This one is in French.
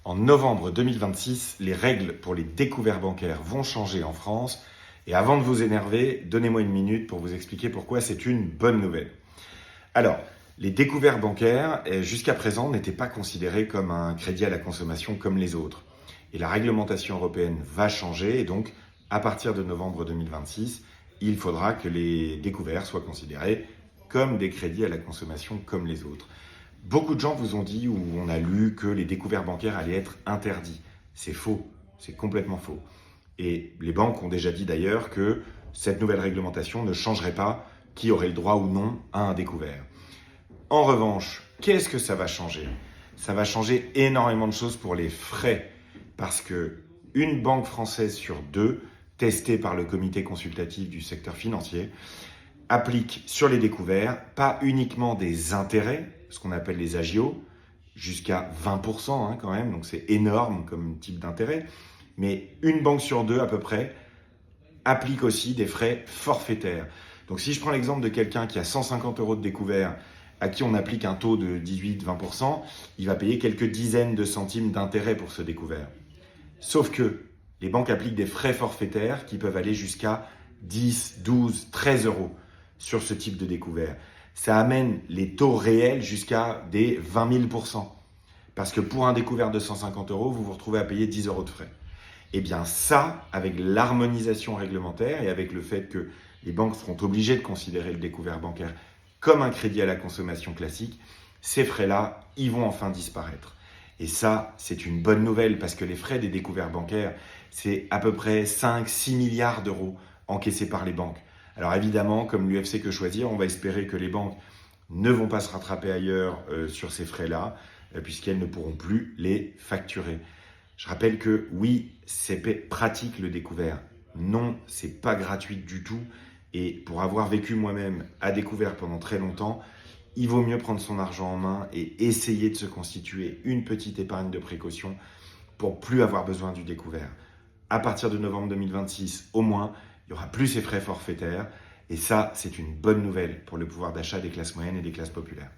En novembre 2026, les règles pour les découverts bancaires vont changer en France. Et avant de vous énerver, donnez-moi une minute pour vous expliquer pourquoi c'est une bonne nouvelle. Alors, les découverts bancaires, jusqu'à présent, n'étaient pas considérés comme un crédit à la consommation comme les autres. Et la réglementation européenne va changer et donc, à partir de novembre 2026, il faudra que les découverts soient considérés comme des crédits à la consommation comme les autres. Beaucoup de gens vous ont dit ou on a lu que les découverts bancaires allaient être interdits. C'est faux, c'est complètement faux. Et les banques ont déjà dit d'ailleurs que cette nouvelle réglementation ne changerait pas qui aurait le droit ou non à un découvert. En revanche, qu'est-ce que ça va changer ? Ça va changer énormément de choses pour les frais, parce que une banque française sur deux, testée par le comité consultatif du secteur financier, applique sur les découverts pas uniquement des intérêts, ce qu'on appelle les agios, jusqu'à 20% quand même, donc c'est énorme comme type d'intérêt, mais une banque sur deux à peu près applique aussi des frais forfaitaires. Donc si je prends l'exemple de quelqu'un qui a 150 € de découvert, à qui on applique un taux de 18-20%, il va payer quelques dizaines de centimes d'intérêt pour ce découvert. Sauf que les banques appliquent des frais forfaitaires qui peuvent aller jusqu'à 10, 12, 13 € sur ce type de découvert. Ça amène les taux réels jusqu'à des 20 000%. Parce que pour un découvert de 150 €, vous vous retrouvez à payer 10 € de frais. Eh bien ça, avec l'harmonisation réglementaire et avec le fait que les banques seront obligées de considérer le découvert bancaire comme un crédit à la consommation classique, ces frais-là, ils vont enfin disparaître. Et ça, c'est une bonne nouvelle parce que les frais des découverts bancaires, c'est à peu près 5-6 milliards d'euros encaissés par les banques. Alors évidemment, comme l'UFC Que Choisir, on va espérer que les banques ne vont pas se rattraper ailleurs sur ces frais-là, puisqu'elles ne pourront plus les facturer. Je rappelle que oui, c'est pratique le découvert. Non, c'est pas gratuit du tout. Et pour avoir vécu moi-même à découvert pendant très longtemps, il vaut mieux prendre son argent en main et essayer de se constituer une petite épargne de précaution pour plus avoir besoin du découvert. À partir de novembre 2026, au moins, il n'y aura plus ces frais forfaitaires. Et ça, c'est une bonne nouvelle pour le pouvoir d'achat des classes moyennes et des classes populaires.